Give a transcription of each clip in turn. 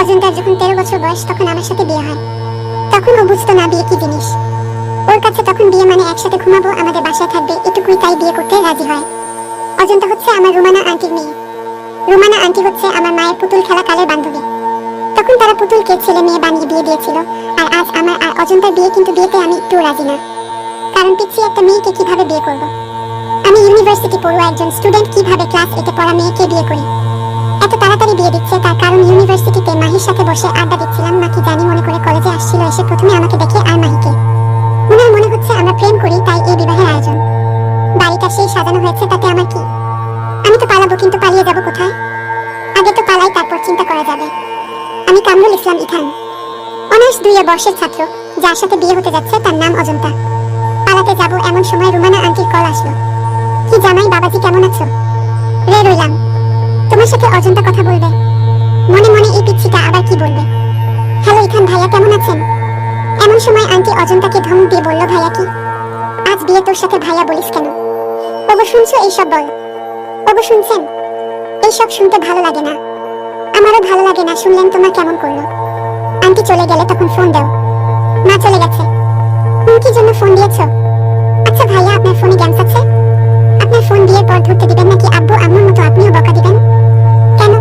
অজন্তার যখন 13 বছর বয়স তখন আমার সাথে বিয়ে হয়। তখন ও বুঝতো না বিয়ে কি জিনিস। ওর কাছে তখন বিয়ে মানে একসাথে ঘুমাবো, আমাদের বাসায় থাকবে, এটুকুই। তাই বিয়ে করতে রাজি হয়। অজন্তা হচ্ছে আমার রুমানা আন্টির মেয়ে। রুমানা আন্টি হচ্ছে আমার মায়ের পুতুল খেলা কালের বান্ধবী। তখন তারা পুতুলকে ছেলে মেয়ে বানিয়ে বিয়ে দিয়েছিল। আর আজ আমার আর অজন্তার বিয়ে, কিন্তু বিয়েতে আমি একটু রাজি না। কারণ পিচ্ছি একটা মেয়েকে কিভাবে বিয়ে করব? আমি ইউনিভার্সিটি পড়ুয়া একজন স্টুডেন্ট, কিভাবে ক্লাস 8-এ পড়া মেয়েকে বিয়ে করি? এত তাড়াতাড়ি বিয়ে দিচ্ছে তার কারণ ইউনিভার্সিটিতে মাহির সাথে বসে আড্ডা দিচ্ছিলাম, নাকি জানি মনে করে কলেজে আসছিল। এসে প্রথমে আমাকে দেখে আর মাহিকে। ওনার মনে হচ্ছে আমরা প্রেম করি, তাই এই বিবাহের আয়োজন। বাড়িটা সেই সাজানো হয়েছে, তাতে আমার কি? আমি তো পালাবো, কিন্তু পালিয়ে যাব কোথায়? আগে তো পালাই, তারপর চিন্তা করা যাবে। আমি কামরুল ইসলাম ইথান, অনার্স 2 বর্ষের ছাত্র। যার সাথে বিয়ে হতে যাচ্ছে তার নাম অজন্তা। পালাতে যাব এমন সময় রুমানা আন্টির কল আসলো। কি জামাই বাবাজি, কেমন আছো? রে রইলাম। তোমার সাথে অজন্তা কথা বলবে। মনে মনে এই পিচ্ছিটা আবার কি বলবে। হ্যালো ইথান ভাইয়া, কেমন আছেন? এমন সময় আন্টি অজন্তাকে ধমক দিয়ে বলল, ভাইয়া কি? আজ বিয়ে তোর সাথে ভাইয়া বলিস কেন? ওগো শুনছো এইসব? বল ওগো শুনছেন? এইসব শুনতে ভালো লাগে না। আমারও ভালো লাগে না। শুনলেন তোমার কেমন করলো? আন্টি চলে গেলে তখন ফোন দাও। মা চলে গেছে। তুমি কি জন্য ফোন দিয়েছো? আচ্ছা ভাইয়া, আপনার ফোনে গেমস আছে? আপনার ফোন বিয়ের পর ধরতে দিবেন নাকি আব্বু আম্মুর মতো আপনিও বকা দিবেন? কেন?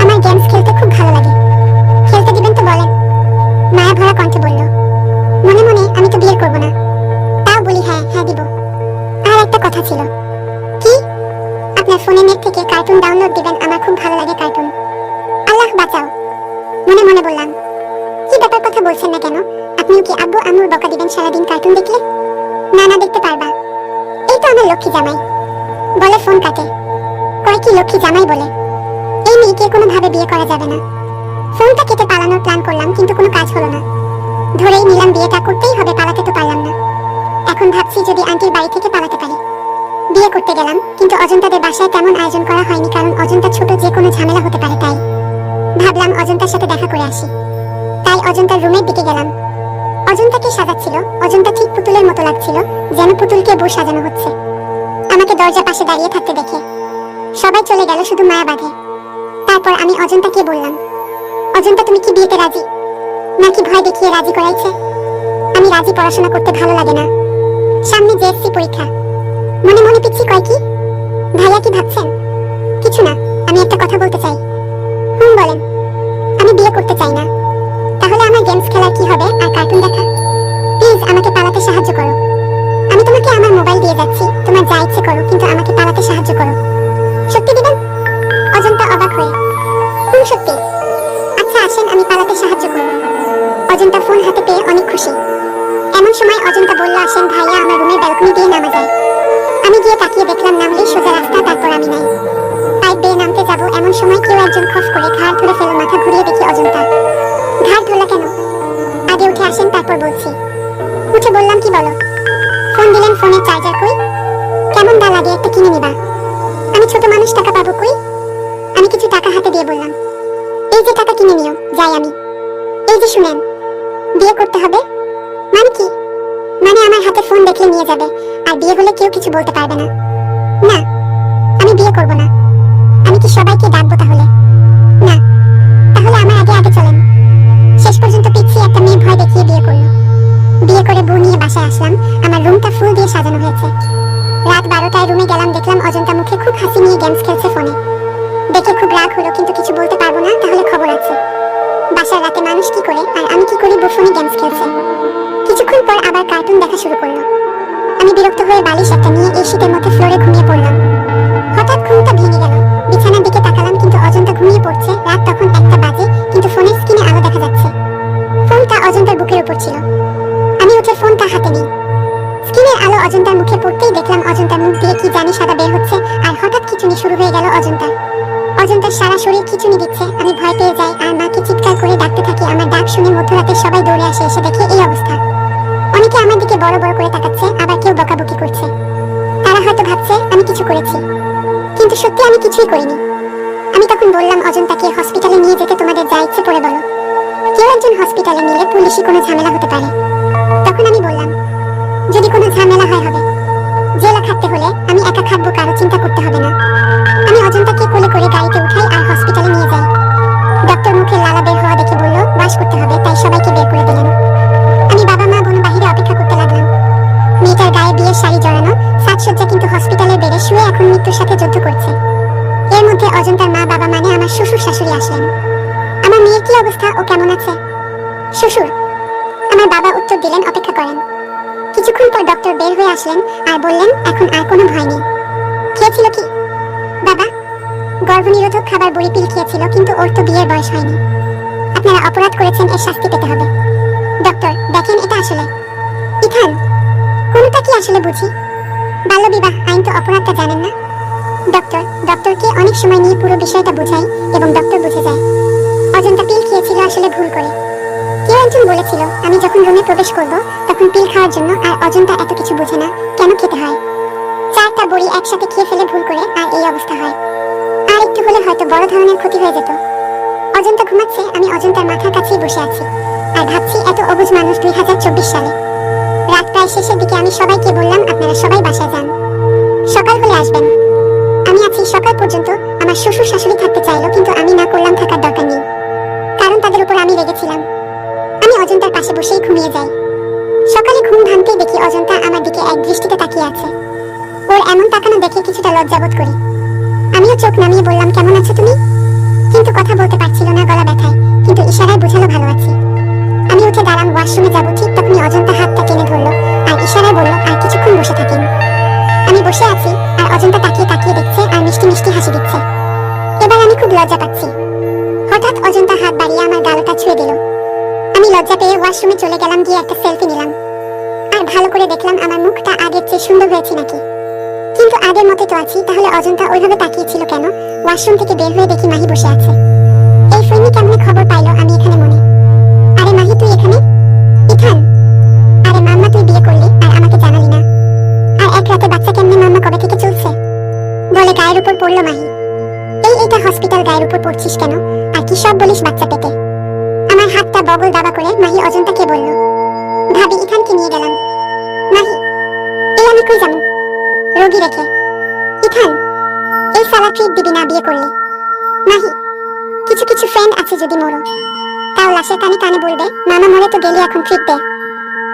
আমার গেমস খেলতে খুব ভালো লাগে। খেলতে দিবেন তো বলেন। মায়া ভরা কণ্ঠে বলল। মনে মনে আমি তো বিয়ে করব না, তাও বলি হ্যাঁ হ্যাঁ দিব। আর একটা কথা ছিল। কি? আপনার ফোনে নেট থেকে কার্টুন ডাউনলোড দিবেন, আমার খুব ভালো লাগে কার্টুন। আল্লাহ বাঁচাও। মনে মনে বললাম, কি ব্যাপার, কথা বলছেন না কেন? আপনিও কি আব্বু আম্মুর বকা দিবেন সারাদিন কার্টুন দেখলে? না না, দেখতে পারবা। এই তো আমার লক্ষ্মী জামাই। বলে ফোন কাটে। কয় কি লক্ষ্মী জামাই বলে? এই মেয়েকে কোনোভাবে বিয়ে করা যাবে না। ফোনটা কেটে পালানোর প্ল্যান করলাম, কিন্তু কোনো কাজ হলো না। ধরেই নিলাম বিয়েটা করতেই হবে, পালাতে তো পারলাম না। এখন ভাবছি যদি আন্টির বাড়ি থেকে পালাতে পারি। বিয়ে করতে গেলাম, কিন্তু অজন্তাদের বাসায় তেমন আয়োজন করা হয়নি, কারণ অজন্তা ছোট, যে কোনো ঝামেলা হতে পারে। তাই ভাবলাম অজন্তার সাথে দেখা করে আসি। তাই অজন্তার রুমের দিকে গেলাম। অজন্তাকে সাজাচ্ছিল। অজন্তা ঠিক পুতুলের মতো লাগছিল, যেন পুতুলকে বউ সাজানো হচ্ছে। আমাকে দরজার পাশে দাঁড়িয়ে থাকতে দেখে সবাই চলে গেল, শুধু মায়া বাঁধে। তারপর আমি অজন্তাকে বললাম, অজন্তা তুমি কি বিয়েতে রাজি? নাকি ভয় দেখিয়ে রাজি করাইছে? আমি রাজি, পড়াশোনা করতে ভালো লাগে না, সামনে জেএসসি পরীক্ষা। মনে মনে পিচ্ছি কয় কি? ভাইয়া কি ভাবছেন? কিছু না, আমি একটা কথা বলতে চাই। বলেন। আমি বিয়ে করতে চাই না। তাহলে আমার গেমস খেলার কি হবে আর কার্টুন দেখা? প্লিজ আমাকে পালাতে সাহায্য করো। আমি তোমাকে আমার মোবাইল দিয়ে যাচ্ছি, তোমার যা ইচ্ছে করো, কিন্তু আমাকে পালাতে সাহায্য করো। সত্যি দিবেন? অজন্তা অবাক হয়ে, সত্যি? আচ্ছা আসেন, আমি পালাতে সাহায্য করব। অজন্তা ফোন হাতে পেয়ে অনেক খুশি। এমন সময় অজন্তা বলল, আসেন ভাইয়া, আমার রুমের ব্যালকনি দিয়ে নামা যায়। আমি গিয়ে তাকিয়ে দেখলাম নামলেই সোজা রাস্তা, তারপর আমি নাই। পাইপ বেয়ে নামতে যাব, এমন সময় কেউ একজন খস করে ঘাড় ধরে ফেলো। মাথা ঘুরিয়ে দেখি অজন্তা। ঘাড় ধরলা কেন? আগে উঠে আসেন, তারপর বলছি। উঠে বললাম, কি বলো? ফোন দিলেন, ফোনের চার্জার কই? কেমন দা লাগে, একটা কিনে নিবা। আমি ছোট মানুষ, টাকা পাবো কই? আমি কিছু টাকা হাতে দিয়ে বললাম, এই যে টাকা, কিনে নিও, যাই আমি। এই যে শুনেন, বিয়ে করতে হবে। মানে কি? মানে আমার হাতে ফোন দেখলে নিয়ে যাবে, আর বিয়ে হলে কেউ কিছু বলতে পারবে না। না, আমি বিয়ে করব না। আমি কি সবাইকে ডাকবো তাহলে? না। তাহলে আমার আগে আগে চলেন। শেষ পর্যন্ত পিচ্ছি একটা মেয়ে ভয় দেখিয়ে বিয়ে করলো। বিয়ে করে বউ নিয়ে বাসায় আসলাম। আমার রুমটা ফুল দিয়ে সাজানো হয়েছে। রাত 12টায় রুমে গেলাম, দেখলাম অজন্তা মুখে খুব হাসি নিয়ে গেমস খেলছে ফোনে। দেখে খুব রাগ হলো, কিন্তু কিছু বলতে পারবো না, তাহলে খবর আছে। বাসার রাতে মানুষ কি করে আর আমি কি করি, বউ ফোনে গেমস খেলছে। কিছুক্ষণ পর আবার কার্টুন দেখা শুরু করলো। আমি বিরক্ত হয়ে বালিশ একটা নিয়ে এই শীতের মধ্যে ফ্লোরে ঘুমিয়ে পড়লাম। হঠাৎ ঘুমটা ভেঙে গেল। বিছানার দিকে তাকালাম, কিন্তু অজন্তা ঘুমিয়ে পড়ছে। রাত তখন 1টা বাজে, কিন্তু ফোনের স্ক্রিনে আলো দেখা যাচ্ছে। ফোনটা অজন্তার বুকের উপর ছিল। আমি উঠে ফোনটা হাতে নিই। স্ক্রিনের আলো অজন্তার মুখে পড়তেই দেখলাম অজন্তার মুখ দিয়ে কি জানি সাদা বের হচ্ছে, আর হঠাৎ খিঁচুনি শুরু হয়ে গেল অজন্তার। অজন্তার সারা শরীর খিঁচুনি দিচ্ছে। আমি ভয় পেয়ে যাই আর মাকে চিৎকার করে ডাকতে থাকি। আমার ডাক শুনে মধ্যরাতে সবাই দৌড়ে আসে। এসে দেখে এই অবস্থা। অনেকে আমার দিকে বড় বড় করে তাকাচ্ছে, আবার কেউ বকাবকি করছে। তারা হয়তো ভাবছে আমি কিছু করেছি, কিন্তু সত্যি আমি কিছুই করিনি। আমি তখন বললাম, অজন্তাকে হসপিটালে নিয়ে যেতে তোমাদের যা ইচ্ছে করে বলো। কেউ একজন হসপিটালে নিলে পুলিশি কোনো ঝামেলা হতে পারে। তখন আমি বললাম, যদি কোনো ঝামেলা হয় হবে। জেলা খাটতে হলে আমি একা খাটবো, কারো চিন্তা করতে হবে না। আমি অজন্তাকে কোলে করে গাড়িতে উঠাই আর হসপিটালে নিয়ে যাই। ডক্টর মুখে লালা বের শাড়ি জড়ানো সাজসজ্জা, কিন্তু হসপিটালের বেডে শুয়ে এখন মৃত্যুর সাথে যুদ্ধ করছে। এর মধ্যে অজন্তার মা বাবা মানে আমার শ্বশুর শাশুড়ি আসলেন। আমার মেয়ের কি অবস্থা, ও কেমন আছে? শ্বশুর, আমার বাবা উত্তর দিলেন অপেক্ষা করেন। কিছুক্ষণ পর ডক্টর বের হয়ে আসলেন আর বললেন এখন আর কোনো ভয় নেই। খেয়েছিল কি বাবা? গর্ভনিরোধক খাবার বড়ি পিল খেয়েছিল, কিন্তু ওর তো বিয়ের বয়স হয়নি। আপনারা অপরাধ করেছেন, এর শাস্তি পেতে হবে। ডক্টর দেখেন, এটা আসলে ইথান। কোনটা কি আসলে বুঝি? বাল্যবিবাহ আইন তো অপরাধটা জানেন না। ডক্টরকে অনেক সময় নিয়ে পুরো বিষয়টা বুঝাই এবং ডক্টর বুঝে যায় অজন্তা পিল খেয়েছিল আসলে ভুল করে। কেউ একজন বলেছিল আমি যখন রুমে প্রবেশ করব তখন পিল খাওয়ার জন্য, আর অজন্তা এত কিছু বুঝে না, কেন খেতে হয়। 4টা বড়ি একসাথে খেয়ে ফেলে ভুল করে, আর এই অবস্থা হয়। আর একটু হলে হয়তো বড় ধরনের ক্ষতি হয়ে যেত। অজন্তা ঘুমাচ্ছে, আমি অজন্তার মাথার কাছেই বসে আছি আর ভাবছি এত অবুঝ মানুষ 2024 সালে। রাত প্রায় শেষের দিকে আমি সবাইকে বললাম আপনারা সবাই বাসায় যান, সকাল হলে আসবেন। আমি আছি সকাল পর্যন্ত। আমার শ্বশুর শাশুড়ি থাকতে চাইলো, কিন্তু আমি না করলাম থাকার দরকার নেই, কারণ তাদের উপর আমি রেগেছিলাম। আমি অজন্তার পাশে বসেই ঘুমিয়ে যাই। সকালে ঘুম ভাঙতেই দেখি অজন্তা আমার দিকে এক দৃষ্টিতে তাকিয়ে আছে। ওর এমন তাকানো দেখে কিছুটা লজ্জাবোধ করি। আমিও চোখ নামিয়ে বললাম কেমন আছো তুমি, কিন্তু কথা বলতে পারছিল না, গলা ব্যথায়, কিন্তু ইশারায় বোঝালো ভালো আছি। আমি উঠে দাঁড়াম, ওয়াশরুমে যাবো, ঠিক তখনই অজন্তা হাতটা টেনে ধরলো আর ইশারায় বলল আর কিছুক্ষণ বসে থাকেন। আমি বসে আছি আর অজন্তা তাকিয়ে তাকিয়ে দেখছে আর মিষ্টি মিষ্টি হাসি দিচ্ছে। এবার আমি খুব লজ্জা পাচ্ছি। হঠাৎ অজন্তা হাত বাড়িয়ে আমার গালটা ছুঁয়ে দিল। আমি লজ্জা পেয়ে ওয়াশরুমে চলে গেলাম, গিয়ে একটা সেলফি নিলাম আর ভালো করে দেখলাম আমার মুখটা আগের চেয়ে সুন্দর হয়েছে নাকি। কিন্তু আগের মতো তো আছি, তাহলে অজন্তা ওইভাবে তাকিয়েছিল কেন? ওয়াশরুম থেকে বের হয়ে দেখি মাহি বসে আছে। এই ফোনে কেমনে খবর পাইলো আমি এখানে মনে? আরে মাহি তুই এখানে? ইথান, আরে মাম্মা তুই বিয়ে করলি আর আমাকে জানালি না, আর এক রাতে বাচ্চা কেমনে মাম্মা কবে থেকে চলছে বলে গায়ের উপর পড়লো মাহি। এইটা হসপিটাল, গায়ের উপর পড়ছিস কেন? আর কি সব বলিস বাচ্চা পেটে? আমার হাতটা বগল দাবা করে মাহি অজন্তাকে বলল ভাবি ইথানকে নিয়ে গেলাম। মাহি, এই আমি কই যাবো রোগী রেখে? ইথান, এই সালা ট্রিট দিবি না বিয়ে করলি? মাহি, কিছু কিছু ফ্রেন্ড আছে যদি মরো তাও লাশের কানে কানে বলবে মামা মরে তো গেলি, এখন ট্রিট দে।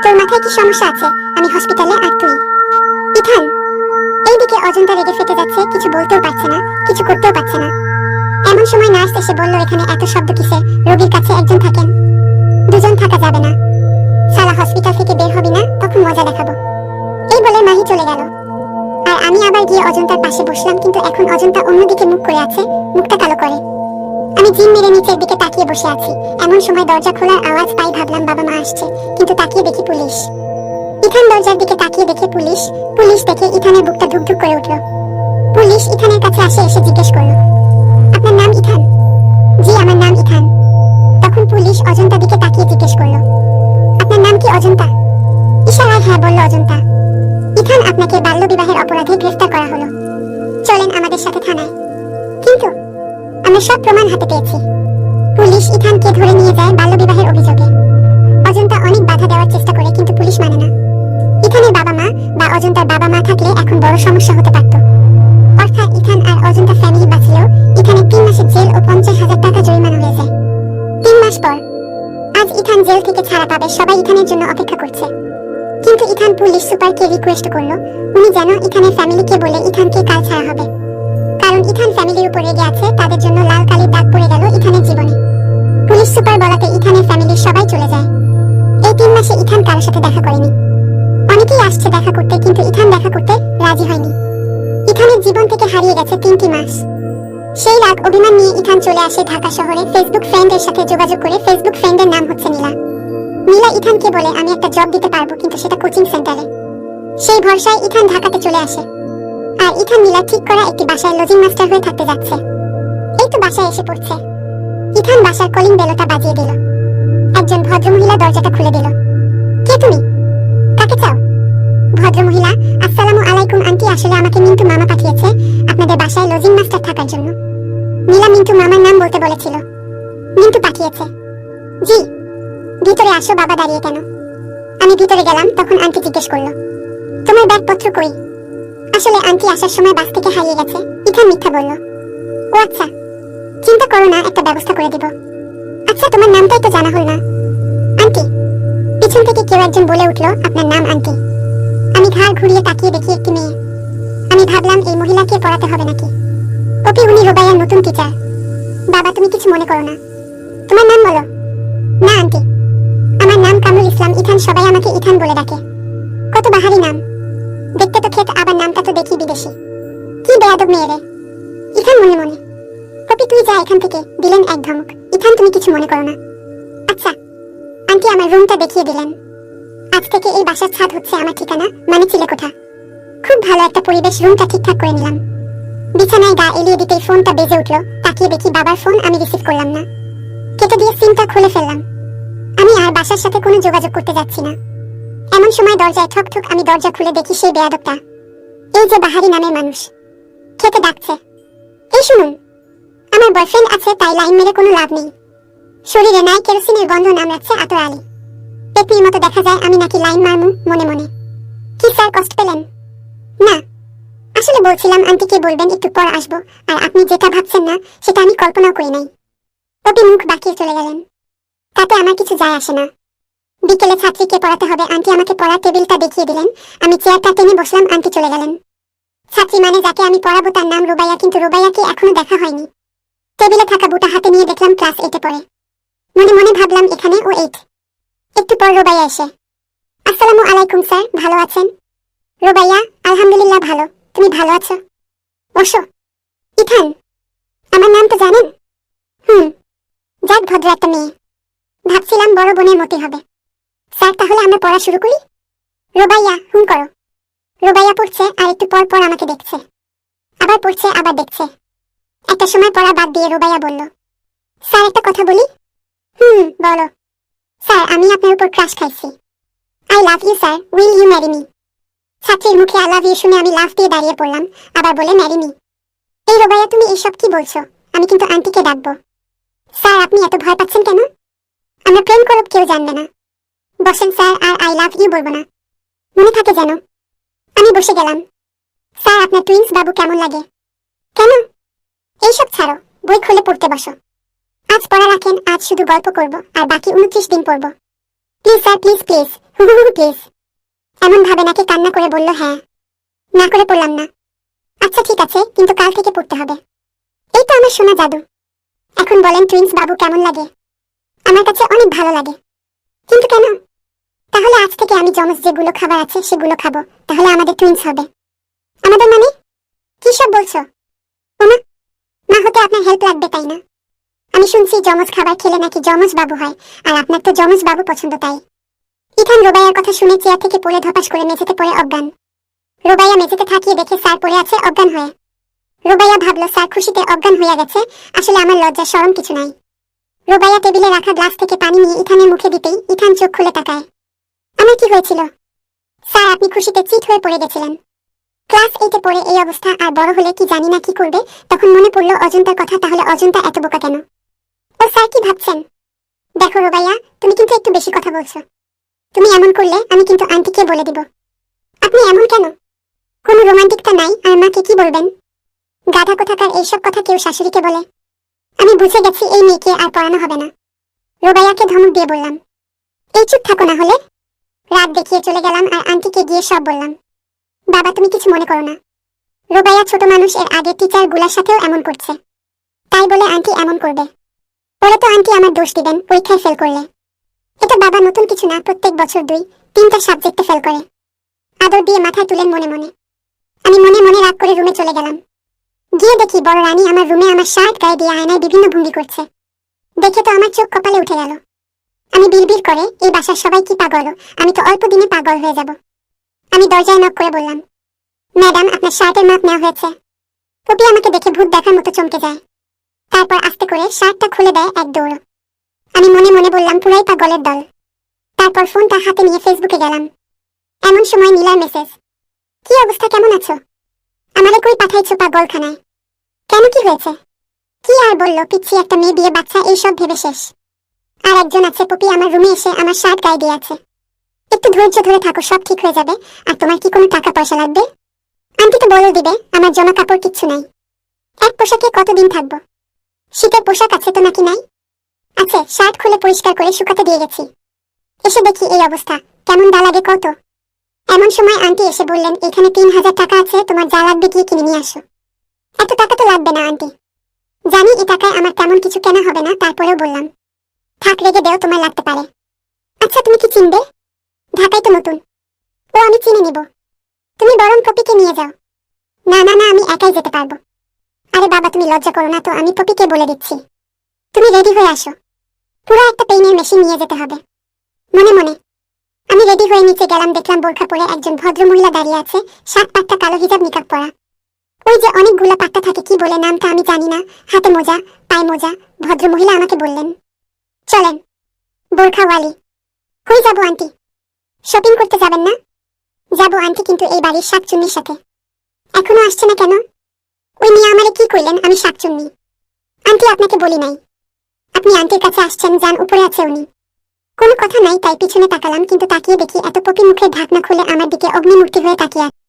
তোর মাথায় কি সমস্যা আছে? আমি হসপিটালে আর তুই? ইথান, এইদিকে অজন্তা রেগে ফেটে যাচ্ছে, কিছু বলতেও পারছে না, কিছু করতেও পারছে না। এমন সময় নার্স এসে বলল এখানে এত শব্দ কিসে, রোগীর কাছে একজন থাকেন, দুজন থাকা যাবে না। সালা হসপিটাল থেকে বের হবি না, তখন মজা দেখাবো। এই বলে মাহি চলে গেল আর আমি আবার গিয়ে অজন্তার পাশে বসলাম, কিন্তু এখন অজন্তা অন্যদিকে মুখ করে আছে, মুখটা কালো করে। আমি জিম মেরে নিচের দিকে তাকিয়ে বসে আছি। এমন সময় দরজা খোলার আওয়াজ পাই, ভাবলাম বাবা মা আসছে, কিন্তু তাকিয়ে দেখি পুলিশ। ইথান দরজার দিকে তাকিয়ে দেখে পুলিশ। পুলিশ দেখে ইথানের বুকটা ধুকধুক করে উঠল। পুলিশ ইথানের কাছে এসে জিজ্ঞেস করলো আপনার নাম ইথান? জি আমার নাম ইথান। তখন পুলিশ অজন্তা দিকে তাকিয়ে জিজ্ঞেস করলো আপনার নাম কি অজন্তা? ইশারায় হ্যাঁ বলল অজন্তা। ইথান, আপনাকে বাল্যবিবাহের অপরাধে গ্রেফতার করা হলো, চলেন আমাদের সাথে থানায়। কিন্তু আমরা সব প্রমাণ হাতে পেয়েছি। পুলিশ ইথানকে ধরে নিয়ে যায় বাল্যবিবাহের অভিযোগে। অজন্তা অনেক বাধা দেওয়ার চেষ্টা করে, কিন্তু পুলিশ মানে না। ইথানের বাবা মা বা অজন্তার বাবা মা থাকলে এখন বড় সমস্যা হতে পারত। অর্থাৎ ইথান আর অজন্তা ফ্যামিলি বাঁচলেও ইথানের 3 মাসের জেল ও 50,000 টাকা জরিমানা হয়ে যায়। 3 মাস পর আজ ইথান জেল থেকে ছাড়া পাবে, সবাই ইথানের জন্য অপেক্ষা করছে। কিন্তু ইথান পুলিশ সুপারকে রিকোয়েস্ট করলো উনি যেন ইথানের ফ্যামিলিকে বলে ইথানকে কাল ছাড়া হবে, কারণ ইথান ফ্যামিলির উপর রেগে আছে, তাদের জন্য লাল কালির দাগ পড়ে গেল ইথানের জীবনে। পুলিশ সুপার বলাতে ইথানের ফ্যামিলির সবাই চলে যায়। এই 3 মাসে ইথান কারোর সাথে দেখা করেনি। অনেকেই আসছে দেখা করতে, কিন্তু ইথান দেখা করতে রাজি হয়নি। ইথানের জীবন থেকে হারিয়ে গেছে 3টি মাস। সেই রাগ অভিমান নিয়ে ইথান চলে আসে ঢাকা শহরে ফেসবুক ফ্রেন্ডের সাথে যোগাযোগ করে। ফেসবুক ফ্রেন্ডের নাম হচ্ছে নীলা। নীলা ইথানকে বলে আমি একটা জব দিতে পারবো, কিন্তু সেটা কোচিং সেন্টারে। সেই ভরসায় ইথান ঢাকাতে চলে আসে আর ইথান নীলা ঠিক করা একটি বাসায় লজিং মাস্টার হয়ে থাকতে যাচ্ছে। এই তো বাসায় এসে পড়ছে। ইথান বাসার কলিং বেলটা বাজিয়ে দিল। একজন ভদ্রমহিলা দরজাটা খুলে দিল। কে তুমি? কাকে চাও? ভদ্রমহিলা, আসসালামু আলাইকুম আন্টি, আসলে আমাকে মিন্টু মামা পাঠিয়েছে আপনাদের বাসায় লজিং মাস্টার থাকার জন্য। নীলা মিন্টু মামার নাম বলতে বলেছিল। মিন্টু পাঠিয়েছে? জি। ভিতরে আসো, বাবা দাঁড়িয়ে কেন? আমি ভিতরে গেলাম, তখন আন্টি জিজ্ঞেস করলো তোমার ব্যাগপত্র কই? আসলে আন্টি আসার সময় বাস থেকে হারিয়ে গেছে। ইথান মিথ্যা বলল। ও আচ্ছা, চিন্তা করো না, একটা ব্যবস্থা করে দিব। আচ্ছা তোমার নামটাই তো জানা হল না। আন্টি। পিছন থেকে কেউ একজন বলে উঠলো আপনার নাম আন্টি। আমি ঘাড় ঘুরিয়ে তাকিয়ে দেখি একটি মেয়ে। আমি ভাবলাম এই মহিলাকে পড়াতে হবে নাকি। পপি, উনি রুবাইয়ার নতুন টিচার। বাবা, তুমি কিছু মনে করো না। তোমার নাম বলো। না আন্টি, আমার নাম কামরুল ইসলাম ইথান, সবাই আমাকে ইথান বলে ডাকে। কত বাহারি নাম, দেখতে তো খেত, আবার নামটা তো দেখি বিদেশি। কি বেয়াদব মেয়ে রে। ইথান মনে মনে। পপি, তুই যা এখান থেকে, দিলেন এক ধমক। ইথান, তুমি কিছু মনে করো না। আচ্ছা। আন্টি আমার রুমটা দেখিয়ে দিলেন। আজ থেকে এই বাসার ছাদ হচ্ছে আমার ঠিকানা, মানে চিলেকোঠা। খুব ভালো একটা পরিবেশ, রুমটা ঠিকঠাক করে নিলাম। বিছানায় গা এলিয়ে দিতেই ফোনটা বেজে উঠলো। তাকিয়ে দেখি বাবার ফোন, আমি রিসিভ করলাম না। কেটে দিয়ে সিমটা খুলে ফেললাম। আমি আর বাসার সাথে কোনো যোগাযোগ করতে যাচ্ছি না। এমন সময় দরজায় ঠক ঠক, আমি দরজা খুলে দেখি সেই বেয়াদবটা, এই যে বাহারি নামের মানুষ, খেতে ডাকছে। এই শুনুন, আমার বয়ফ্রেন্ড আছে তাই লাইন মেরে কোনো লাভ নেই। শরীরে নাই কেরোসিনের গন্ধ, নাম রাখছে আতর আলী। পেতনির মতো দেখা যায় আমি নাকি লাইন মারমু মনে মনে। কি স্যার, কষ্ট পেলেন? না, আসলে বলছিলাম আন্টিকে বলবেন একটু পর আসবো, আর আপনি যেটা ভাবছেন না সেটা আমি কল্পনাও করি নাই। পপি মুখ বাঁকিয়ে চলে গেলেন। তাতে আমার কিছু যায় আসে না। বিকেলে ছাত্রীকে পড়াতে হবে, আন্টি আমাকে পড়ার টেবিলটা দেখিয়ে দিলেন। আমি চেয়ারটা টেনে বসলাম, আন্টি চলে গেলেন। ছাত্রী মানে যাকে আমি পড়াবো তার নাম রুবাইয়া, কিন্তু রুবাইয়াকে এখনো দেখা হয়নি। টেবিলে থাকা বুটা হাতে নিয়ে দেখলাম ক্লাস 8-এ পড়ে। মনে মনে ভাবলাম এখানে ও 8। একটু পর রুবাইয়া এসে, আসসালামু আলাইকুম স্যার, ভালো আছেন? রুবাইয়া, আলহামদুলিল্লাহ ভালো, তুমি ভালো আছো? বসো। ইথান, আমার নাম তো জানেন? যাক, ভদ্র একটা মেয়ে। ভাবছিলাম বড় বোনের মতই হবে। স্যার, তাহলে আমরা পড়া শুরু করি। রুবাইয়া, করো। রুবাইয়া পড়ছে আর একটু পর পর আমাকে দেখছে, আবার পড়ছে আবার দেখছে। একটা সময় পড়া বাদ দিয়ে রুবাইয়া বলল, স্যার একটা কথা বলি। বলো। স্যার, আমি আপনার উপর ক্রাশ খাইছি। I love you sir, will you marry me? ছাত্রীর মুখে আই লাভ ইউ শুনে আমি লাফ দিয়ে দাঁড়িয়ে পড়লাম, আবার বলে ম্যারি মি। এই রুবাইয়া, তুমি এইসব কি বলছো? আমি কিন্তু আন্টিকে ডাকবো। স্যার, আপনি এত ভয় পাচ্ছেন কেন? আমরা প্রেম করব, কেউ জানবে না। বসেন স্যার, আর আই লাভ ইউ বলবো না, মনে থাকে যেন। আমি বসে গেলাম। স্যার, আপনার টুইন্স বাবু কেমন লাগে? কেন? এইসব ছাড়ো, বই খুলে পড়তে বসো। আজ পড়া রাখেন, আজ শুধু গল্প করব, আর বাকি 29 দিন পড়ব। Please sir, please please, please. এমন ভাবে নাকি কান্না করে বলল, হ্যাঁ। না করে পড়লাম না। আচ্ছা ঠিক আছে, কিন্তু কাল থেকে পড়তে হবে। এই তো আমার শোনা জাদু। এখন বলেন টুইন্স বাবু কেমন লাগে? আমার কাছে অনেক ভালো লাগে। কিন্তু কেন? তাহলে আজ থেকে আমি জমজ যেগুলো খাবার আছে সেগুলো খাবো, তাহলে আমাদের টুইন্স হবে। আমাদের মানে? কি সব বলছো? ওমা, মা হতে আপনার হেল্প লাগবে তাই না? আমি শুনছি জমজ খাবার খেলে নাকি জমজ বাবু হয়, আর আপনার তো জমজ বাবু পছন্দ তাই। ইথান রুবাইয়ার কথা শুনে চেয়ার থেকে পড়ে ধপাস করে মেঝেতে পড়ে অজ্ঞান। রুবাইয়া মেঝেতে থাকিয়ে দেখে স্যার পড়ে আছে অজ্ঞান হয়ে। রুবাইয়া ভাবলো স্যার খুশিতে অজ্ঞান হইয়া গেছে, আসলে আমার লজ্জা শরম কিছু নাই। রুবাইয়া টেবিলে রাখা গ্লাস থেকে পানি নিয়ে ইথানের মুখে দিতেই ইথান চোখ খুলে তাকায়। আমার কি হয়েছিল? স্যার, আপনি খুশিতে চিৎ হয়ে পড়ে গেছিলেন। ক্লাস 8-এ পড়ে এই অবস্থা, আর বড় হলে কি জানি না কি করবে। তখন মনে পড়লো অজন্তার কথা, তাহলে অজন্তা এত বোকা কেন? ও স্যার, কি ভাবছেন? দেখো রুবাইয়া, তুমি কিন্তু একটু বেশি কথা বলছো। তুমি এমন করলে আমি কিন্তু আন্টিকে বলে দিব। আপনি এমন কেন? কোনো রোমান্টিকতা নাই, আর মাকে কি বলবেন? গাধা কোথাকার, এইসব কথা কেউ শাশুড়িকে বলে? আমি বুঝে গেছি এই মেয়েকে আর পড়ানো হবে না। রুবাইয়াকে ধমক দিয়ে বললাম, এই চুপ থাকো না হলে। রাত দেখিয়ে চলে গেলাম আর আন্টিকে গিয়ে সব বললাম। বাবা, তুমি কিছু মনে করো না। রুবাইয়া ছোট মানুষ, এর আগে টিচার গুলার সাথেও এমন করছে, তাই বলে আন্টি এমন করবে? পরে তো আন্টি আমার দোষ দিবেন পরীক্ষায় ফেল করলে। এটা বাবা নতুন কিছু না, প্রত্যেক বছর 2-3টা সাবজেক্টে ফেল করে। আদর দিয়ে মাথায় তুলেন মনে মনে। আমি মনে মনে রাগ করে রুমে চলে গেলাম। গিয়ে দেখি বড় রানী আমার রুমে আমার শার্ট গায়ে দিয়ে আয়নায় বিভিন্ন ভঙ্গি করছে। দেখে তো আমার চোখ কপালে উঠে গেল। আমি বিড়বিড় করে, এই বাসার সবাই কি পাগল, আমি তো অল্প দিনে পাগল হয়ে যাব। আমি দরজায় নক করে বললাম, ম্যাডাম, আপনার শার্টের মাপ নেওয়া হয়েছে। পপি আমাকে দেখে ভূত দেখার মতো চমকে যায়। তারপর আস্তে করে শার্টটা খুলে দেয় এক দৌড়। আমি মনে মনে বললাম, পুরাই পাগলের দল। তারপর ফোনটা হাতে নিয়ে ফেসবুকে গেলাম। এমন সময় নীলার মেসেজ, কি অবস্থা, কেমন আছো? আমারে কই পাঠাইছো পাগলখানায়? কেন, কি হয়েছে? কি আর বললো, পিচ্ছি একটা মেয়ে, বিয়ে বাচ্চা, এইসব ভেবে শেষ। আর একজন আছে, পপি আমার রুমে এসে আমার শার্ট গায়ে দিয়ে আছে। একটু ধৈর্য ধরে থাকো, সব ঠিক হয়ে যাবে। আর তোমার কি কোনো টাকা পয়সা লাগবে? আন্টি তো বলে দিবে, আমার জামা কাপড় কিচ্ছু নাই। এক পোশাকে কতদিন থাকবো? শীতের পোশাক আছে তো নাকি নাই? আছে, শার্ট খুলে পরিষ্কার করে শুকাতে দিয়ে গেছি। এসে দেখি এই অবস্থা, কেমন দা লাগে কত। এমন সময় আন্টি এসে বললেন, এখানে 3,000 টাকা আছে, তোমার যা লাগবে গিয়ে কিনে নিয়ে আসো। এত টাকা তো লাগবে না আন্টি, জানি এই টাকায় আমার তেমন কিছু কেনা হবে না, তারপরেও বললাম, থাক, রেখে দেও, তোমার লাগতে পারে। আচ্ছা, তুমি কি চিনবে? ঢাকায় তো নতুন। ও, আমি চিনে নিব, তুমি বরং পপিকে নিয়ে যাও। না না না, আমি একাই যেতে পারবো। আরে বাবা, তুমি লজ্জা করো না তো, আমি পপিকে বলে দিচ্ছি। তুমি রেডি হয়ে আসো, পুরো একটা পেইনের মেশিন নিয়ে যেতে হবে। মনে মনে আমি রেডি হয়ে নিচে গেলাম, দেখলাম বোরখা পরে একজন ভদ্র মহিলা দাঁড়িয়ে আছে, শার্ট পাট্টা কালো, হিজাব নিকাব পরা। ওই যে অনেকগুলা পাট্টা থাকে, কি বলে নামটা আমি জানি না, হাতে মোজা, পায়ে মোজা। ভদ্র মহিলা আমাকে বললেন, চলেন বোরখাওয়ালি। কই যাবো আন্টি? শপিং করতে যাবেন না? যাবো আন্টি, কিন্তু এই বাড়ির শাকচুন্নির সাথে। এখনো আসছে না কেন? ওই নিয়ে আমারে কি কইলেন আমি শাকচুন্নি? আন্টি, আপনাকে বলি নাই। আপনি আন্টির কাছে আসছেন, যান, উপরে আছে উনি। কোনো কথা নাই, তাই পিছনে তাকালাম, কিন্তু তাকিয়ে দেখি এত পপি মুখের ঢাকনা খুলে আমার দিকে অগ্নিমূর্তি হয়ে তাকিয়ে আছে।